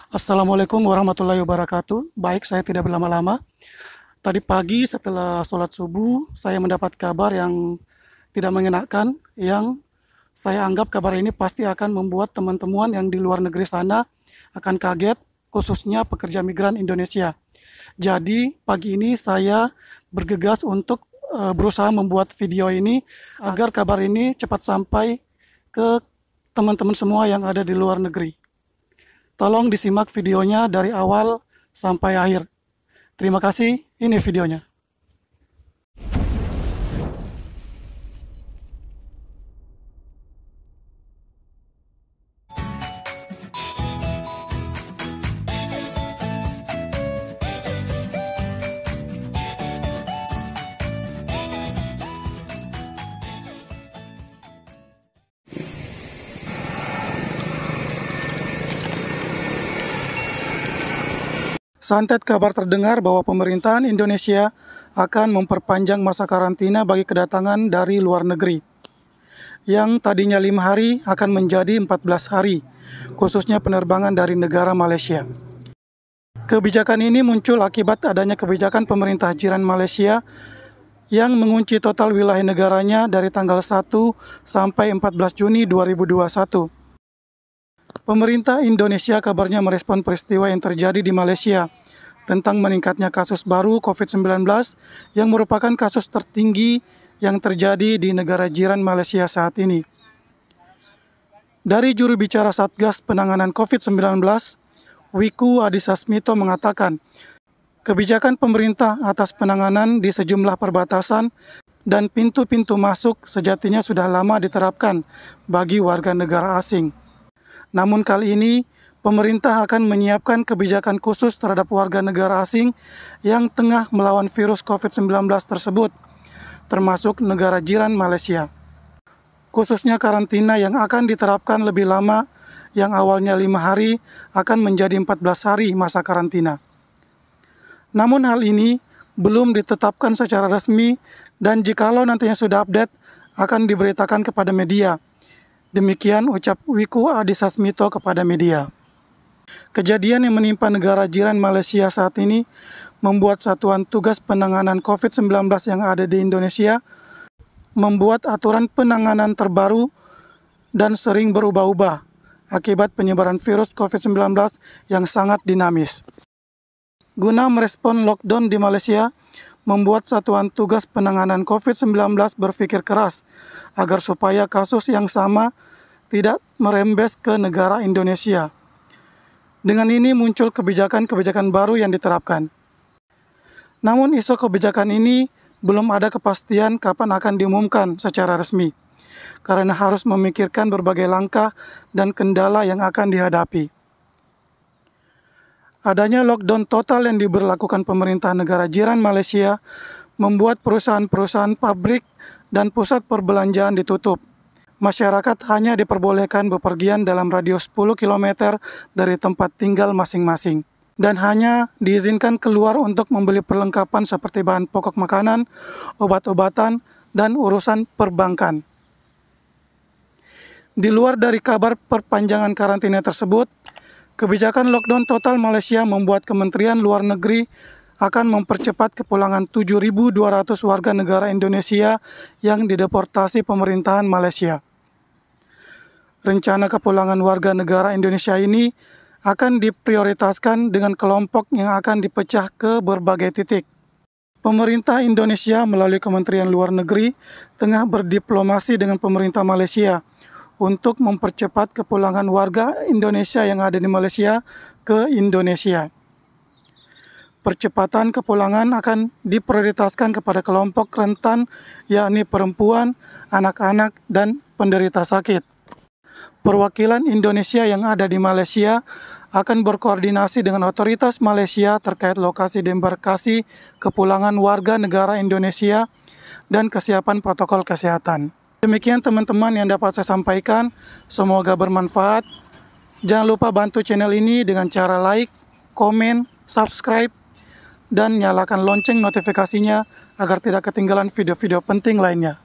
Assalamualaikum warahmatullahi wabarakatuh. Baik, saya tidak berlama-lama. Tadi pagi setelah sholat subuh, saya mendapat kabar yang tidak mengenakan, yang saya anggap kabar ini pasti akan membuat teman-teman yang di luar negeri sana akan kaget, khususnya pekerja migran Indonesia. Jadi pagi ini saya bergegas untuk berusaha membuat video ini agar kabar ini cepat sampai ke teman-teman semua yang ada di luar negeri. Tolong disimak videonya dari awal sampai akhir. Terima kasih, ini videonya. Santet kabar terdengar bahwa pemerintahan Indonesia akan memperpanjang masa karantina bagi kedatangan dari luar negeri. Yang tadinya 5 hari akan menjadi 14 hari, khususnya penerbangan dari negara Malaysia. Kebijakan ini muncul akibat adanya kebijakan pemerintah jiran Malaysia yang mengunci total wilayah negaranya dari tanggal 1 sampai 14 Juni 2021. Pemerintah Indonesia kabarnya merespon peristiwa yang terjadi di Malaysia tentang meningkatnya kasus baru COVID-19 yang merupakan kasus tertinggi yang terjadi di negara jiran Malaysia saat ini. Dari juru bicara Satgas Penanganan COVID-19, Wiku Adhisa Smito mengatakan, kebijakan pemerintah atas penanganan di sejumlah perbatasan dan pintu-pintu masuk sejatinya sudah lama diterapkan bagi warga negara asing. Namun kali ini, pemerintah akan menyiapkan kebijakan khusus terhadap warga negara asing yang tengah melawan virus COVID-19 tersebut, termasuk negara jiran Malaysia. Khususnya karantina yang akan diterapkan lebih lama, yang awalnya 5 hari akan menjadi 14 hari masa karantina. Namun hal ini belum ditetapkan secara resmi dan jikalau nantinya sudah update, akan diberitakan kepada media. Demikian ucap Wiku Adhisa Smito kepada media. Kejadian yang menimpa negara jiran Malaysia saat ini membuat Satuan Tugas Penanganan COVID-19 yang ada di Indonesia membuat aturan penanganan terbaru dan sering berubah-ubah akibat penyebaran virus COVID-19 yang sangat dinamis. Guna merespon lockdown di Malaysia, membuat Satuan Tugas Penanganan COVID-19 berpikir keras agar supaya kasus yang sama tidak merembes ke negara Indonesia. Dengan ini muncul kebijakan-kebijakan baru yang diterapkan. Namun isu kebijakan ini belum ada kepastian kapan akan diumumkan secara resmi, karena harus memikirkan berbagai langkah dan kendala yang akan dihadapi. Adanya lockdown total yang diberlakukan pemerintah negara jiran Malaysia membuat perusahaan-perusahaan pabrik dan pusat perbelanjaan ditutup. Masyarakat hanya diperbolehkan bepergian dalam radius 10 km dari tempat tinggal masing-masing dan hanya diizinkan keluar untuk membeli perlengkapan seperti bahan pokok makanan, obat-obatan, dan urusan perbankan. Di luar dari kabar perpanjangan karantina tersebut, kebijakan lockdown total Malaysia membuat Kementerian Luar Negeri akan mempercepat kepulangan 7.200 warga negara Indonesia yang dideportasi pemerintahan Malaysia. Rencana kepulangan warga negara Indonesia ini akan diprioritaskan dengan kelompok yang akan dipecah ke berbagai titik. Pemerintah Indonesia melalui Kementerian Luar Negeri tengah berdiplomasi dengan pemerintah Malaysia untuk mempercepat kepulangan warga Indonesia yang ada di Malaysia ke Indonesia. Percepatan kepulangan akan diprioritaskan kepada kelompok rentan, yakni perempuan, anak-anak, dan penderita sakit. Perwakilan Indonesia yang ada di Malaysia akan berkoordinasi dengan otoritas Malaysia terkait lokasi debarkasi kepulangan warga negara Indonesia dan kesiapan protokol kesehatan. Demikian teman-teman yang dapat saya sampaikan, semoga bermanfaat. Jangan lupa bantu channel ini dengan cara like, komen, subscribe, dan nyalakan lonceng notifikasinya agar tidak ketinggalan video-video penting lainnya.